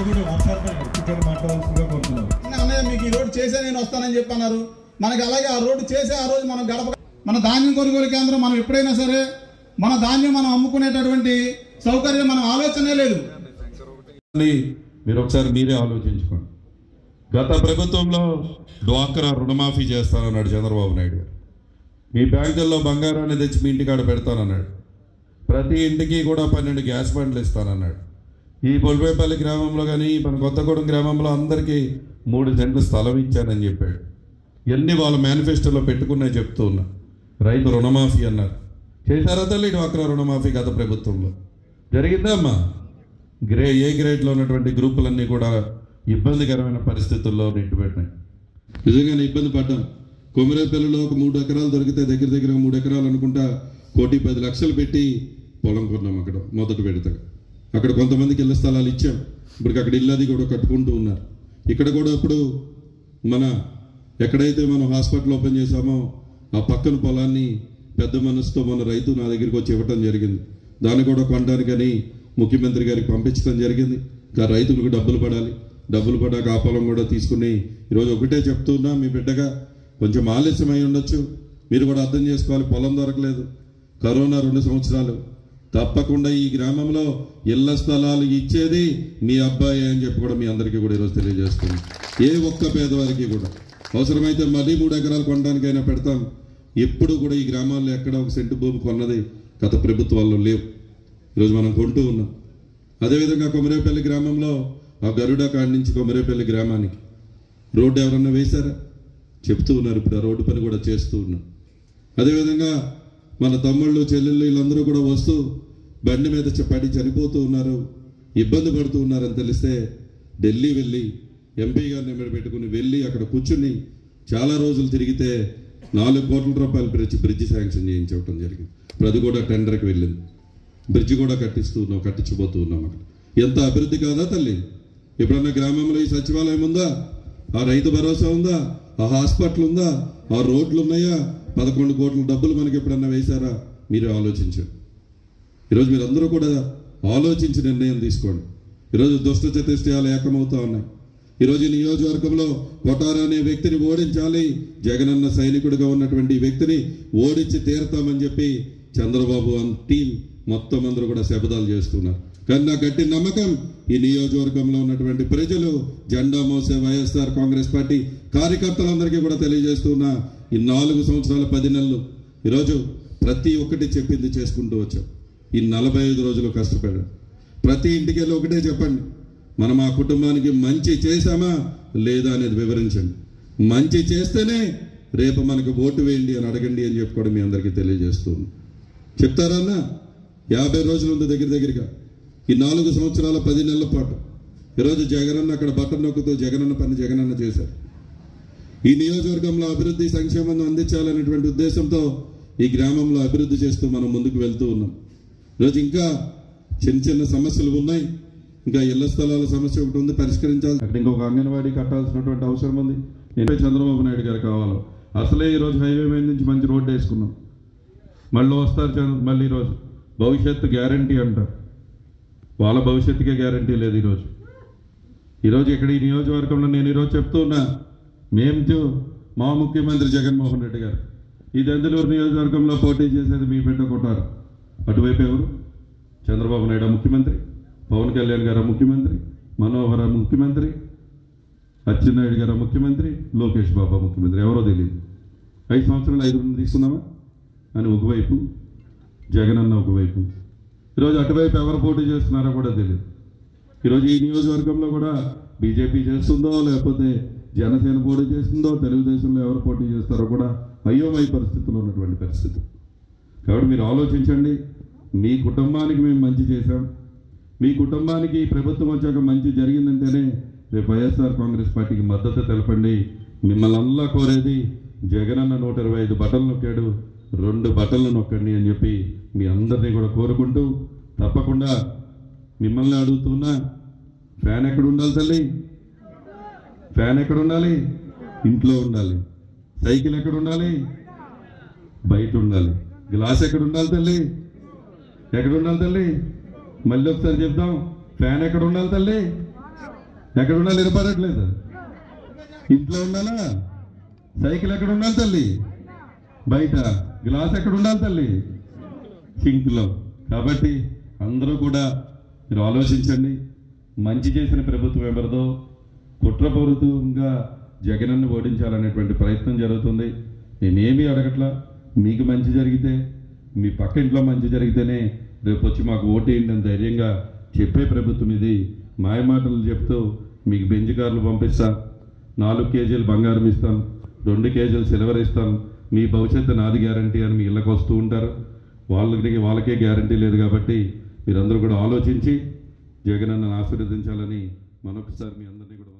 కూడా మాట్లాడతాను మాట్లాడాల్సిందిగా కోరుతున్నాను. అన్నయ్య మీకు ఈ రోడ్డు చేసే నేను వస్తానని చెప్పన్నారు. మనకి అలాగే ఆ రోడ్డు చేసే ఆ రోజు మనం గడప మన ధాన్యం కొనుగోలు కేంద్రం మనం ఎప్పుడైనా సరే మన ధాన్యం మనం అమ్ముకునేటటువంటి సౌకర్యం మనం ఆలోచనే లేదు. మీరు ఒకసారి మీరే ఆలోచించుకోండి. గత ప్రభుత్వంలో డ్వాక్రా రుణమాఫీ చేస్తానన్నాడు చంద్రబాబు నాయుడు గారు. మీ బ్యాంకుల్లో బంగారాన్ని తెచ్చి మీ ఇంటికాడ పెడతానన్నాడు. ప్రతి ఇంటికి కూడా 12 గ్యాస్ బండ్లు ఇస్తానన్నాడు. ఈ బొల్వేపల్లి గ్రామంలో కానీ మన కొత్తగూడెం గ్రామంలో అందరికీ 3 సెంట్లు స్థలం ఇచ్చానని చెప్పాడు. ఎన్ని వాళ్ళ మేనిఫెస్టోలో పెట్టుకున్నాయి చెప్తూ ఉన్నా. రైతు రుణమాఫీ అన్నారు. చేశారా తల్లి డ్వాక్రా రుణమాఫీ గత ప్రభుత్వంలో? జరిగిందా అమ్మా? ఏ గ్రేడ్లో ఉన్నటువంటి గ్రూపులన్నీ కూడా ఇబ్బందికరమైన పరిస్థితుల్లో నెట్టిపెట్టినాయి. నిజంగానే ఇబ్బంది పడ్డాం. కొమరేపల్లిలో ఒక 3 ఎకరాలు దొరికితే దగ్గర 3 ఎకరాలు అనుకుంటా 1,10,00,000 పెట్టి పొలం కొన్నాం. అక్కడ మొదటి పెడతా అక్కడ కొంతమందికి ఇళ్ల స్థలాలు ఇచ్చాం. ఇప్పుడు అక్కడ ఇల్లది కూడా కట్టుకుంటూ ఉన్నారు. ఇక్కడ కూడా ఇప్పుడు మన ఎక్కడైతే మనం హాస్పిటల్ ఓపెన్ చేసామో ఆ పక్కన పొలాన్ని పెద్ద మనసుతో మన రైతు నా దగ్గరికి వచ్చి ఇవ్వటం జరిగింది. దాన్ని కూడా కొనడానికని ముఖ్యమంత్రి గారికి పంపించడం జరిగింది. ఇంకా రైతులకు డబ్బులు పడాలి. డబ్బులు పడ్డాక ఆ పొలం కూడా తీసుకుని ఈరోజు ఒకటే చెప్తున్నా, మీ బిడ్డగా కొంచెం ఆలస్యమై ఉండొచ్చు. మీరు కూడా అర్థం చేసుకోవాలి. పొలం దొరకలేదు, కరోనా 2 సంవత్సరాలు. తప్పకుండా ఈ గ్రామంలో ఇళ్ల స్థలాలు ఇచ్చేది మీ అబ్బాయి అని చెప్పి కూడా మీ అందరికీ కూడా ఈరోజు తెలియజేస్తుంది. ఏ ఒక్క పేదవారికి కూడా అవసరమైతే మళ్ళీ 3 ఎకరాలు కొనడానికైనా పెడతాం. ఎప్పుడు కూడా ఈ గ్రామాల్లో ఎక్కడ 1 సెంటు భూమి కొన్నది గత ప్రభుత్వాల్లో లేవు. ఈరోజు మనం కొంటూ ఉన్నాం. అదేవిధంగా కొమరేపల్లి గ్రామంలో ఆ గరుడ కాడి నుంచి కొమరేపల్లి గ్రామానికి రోడ్డు ఎవరన్నా వేశారా? చెప్తూ ఉన్నారు. ఇప్పుడు ఆ రోడ్డు పని కూడా చేస్తూ ఉన్నాం. అదేవిధంగా మన తమ్ముళ్ళు చెల్లెళ్ళు వీళ్ళందరూ కూడా వస్తూ బండి మీద పడి చనిపోతూ ఉన్నారు, ఇబ్బంది పడుతూ ఉన్నారని తెలిస్తే ఢిల్లీ వెళ్ళి ఎంపీ గారిని పెట్టుకుని వెళ్ళి అక్కడ కూర్చుని చాలా రోజులు తిరిగితే 4 కోట్ల రూపాయలు బ్రిడ్జి శాంక్షన్ చేయించవటం జరిగింది. ఇప్పుడు అది కూడా టెండర్కి వెళ్ళింది. బ్రిడ్జి కూడా కట్టించబోతూ ఉన్నాం. అక్కడ ఎంత అభివృద్ధి కాదా తల్లి? ఎప్పుడన్నా గ్రామంలో ఈ సచివాలయం ఉందా? ఆ రైతు భరోసా ఉందా? ఆ హాస్పిటల్ ఉందా? ఆ రోడ్లు ఉన్నాయా? 11 కోట్ల డబ్బులు మనకి ఎప్పుడన్నా వేశారా? మీరు ఆలోచించండి. ఈరోజు మీరందరూ కూడా ఆలోచించి నిర్ణయం తీసుకోండి. ఈరోజు దుష్ట చతుష్టయాలు ఏకమవుతా ఉన్నాయి. ఈరోజు నియోజకవర్గంలో కొటారా అనే వ్యక్తిని ఓడించాలి, జగనన్న సైనికుడిగా ఉన్నటువంటి వ్యక్తిని ఓడించి తీరతామని చెప్పి చంద్రబాబు టీం మొత్తం అందరూ కూడా శపథాలు చేస్తున్నారు. కానీ నాకు గట్టి నమ్మకం ఈ నియోజకవర్గంలో ఉన్నటువంటి ప్రజలు, జెండా మోసే వైఎస్ఆర్ కాంగ్రెస్ పార్టీ కార్యకర్తలందరికీ కూడా తెలియజేస్తున్నా, ఈ 4 సంవత్సరాల 10 నెలలు ఈరోజు ప్రతి ఒక్కటి చెప్పింది చేసుకుంటూ వచ్చాం. ఈ 45 రోజులు కష్టపడాం. ప్రతి ఇంటికి వెళ్ళి ఒకటే చెప్పండి, మనం ఆ కుటుంబానికి మంచి చేశామా లేదా అనేది వివరించండి. మంచి చేస్తేనే రేపు మనకు ఓటు వేయండి అని అడగండి అని చెప్పి కూడా మీ అందరికీ తెలియజేస్తుంది. చెప్తారా అన్న? 50 రోజులు ఉంది దగ్గరగా. ఈ 4 సంవత్సరాల 10 నెలల పాటు ఈరోజు జగనన్న అక్కడ బటన్ నొక్కుతూ జగనన్న పని జగనన్న చేశారు. ఈ నియోజకవర్గంలో అభివృద్ధి సంక్షేమం అందించాలనేటువంటి ఉద్దేశంతో ఈ గ్రామంలో అభివృద్ధి చేస్తూ మనం ముందుకు వెళ్తూ ఉన్నాం. ఈరోజు ఇంకా చిన్న సమస్యలు ఉన్నాయి. ఇంకా ఇళ్ల స్థలాల సమస్య ఒకటి ఉంది, పరిష్కరించాలి. అక్కడ ఇంకొక అంగన్వాడీ కట్టాల్సినటువంటి అవసరం ఉంది. నేను చంద్రబాబు నాయుడు గారు కావాలి. అసలే ఈరోజు హైవే మీద నుంచి మంచి రోడ్డు వేసుకున్నాం. మళ్ళీ వస్తారు మళ్ళీ ఈరోజు భవిష్యత్తు గ్యారంటీ అంటారు. వాళ్ళ భవిష్యత్తుకే గ్యారంటీ లేదు. ఈరోజు ఇక్కడ ఈ నియోజకవర్గంలో నేను ఈరోజు చెప్తూ ఉన్నా, మా ముఖ్యమంత్రి జగన్మోహన్ రెడ్డి గారు ఈ దెందులూరు నియోజకవర్గంలో పోటీ చేసేది మీ బిడ్డ కొట్టారు. అటువైపు ఎవరు? చంద్రబాబు నాయుడు ముఖ్యమంత్రి, పవన్ కళ్యాణ్ గారు ముఖ్యమంత్రి, మనోహర్ ముఖ్యమంత్రి, అచ్చెన్నాయుడు గారు ముఖ్యమంత్రి, లోకేష్ బాబు ముఖ్యమంత్రి. ఎవరో తెలియదు. 5 సంవత్సరాలు 5 మంది తీసుకున్నామా అని ఒకవైపు, జగనన్న ఒకవైపు. ఈరోజు అటువైపు ఎవరు పోటీ చేస్తున్నారో కూడా తెలియదు. ఈరోజు ఈ నియోజకవర్గంలో కూడా బీజేపీ చేస్తుందో లేకపోతే జనసేన పోటీ చేస్తుందో, తెలుగుదేశంలో ఎవరు పోటీ చేస్తారో కూడా అయోమయ పరిస్థితుల్లో ఉన్నటువంటి పరిస్థితి. కాబట్టి మీరు ఆలోచించండి. మీ కుటుంబానికి మేము మంచి చేశాం, మీ కుటుంబానికి ప్రభుత్వం వచ్చాక మంచి జరిగిందంటేనే రేపు వైఎస్ఆర్ కాంగ్రెస్ పార్టీకి మద్దతు తెలపండి. మిమ్మల్ని అల్లా కోరేది జగనన్న 125 బటన్లు నొక్కాడు, 2 బటన్లు నొక్కండి అని చెప్పి మీ అందరినీ కూడా కోరుకుంటూ, తప్పకుండా మిమ్మల్ని అడుగుతున్నా, ఫ్యాన్ ఎక్కడ ఉండాలి తల్లి? ఫ్యాన్ ఎక్కడ ఉండాలి? ఇంట్లో ఉండాలి. సైకిల్ ఎక్కడ ఉండాలి? బయట ఉండాలి. గ్లాస్ ఎక్కడ ఉండాలి తల్లి? ఎక్కడ ఉండాలి తల్లి? మళ్ళీ ఒకసారి చెప్దాం, ఫ్యాన్ ఎక్కడ ఉండాలి తల్లి? ఎక్కడ ఉండాలి వినపడట్లేదు. ఇంట్లో ఉండాలా? సైకిల్ ఎక్కడ ఉండాలి తల్లి? బయట. గ్లాస్ ఎక్కడ ఉండాలి తల్లి? సింక్లో. కాబట్టి అందరూ కూడా మీరు ఆలోచించండి. మంచి చేసిన ప్రభుత్వం ఎవరిదో కుట్రపూరితంగా జగనన్ను ఓడించాలనేటువంటి ప్రయత్నం జరుగుతుంది. నేనేమీ అడగట్లా. మీకు మంచి జరిగితే, మీ పక్క ఇంట్లో మంచి జరిగితేనే రేపు వచ్చి మాకు ఓటేయండి అని ధైర్యంగా చెప్పే ప్రభుత్వం ఇది. మాయమాటలు చెప్తూ మీకు బెంజ్ కార్లు పంపిస్తా, 4 కేజీలు బంగారం ఇస్తాను, 2 కేజీలు సిల్వర్ ఇస్తాను, మీ భవిష్యత్తు నాది గ్యారంటీ అని మీ ఇళ్ళకి వస్తూ ఉంటారు. వాళ్ళకే గ్యారంటీ లేదు. కాబట్టి మీరందరూ కూడా ఆలోచించి జగనన్నను ఆశీర్వదించాలని మరొకసారి మీ అందరినీ కూడా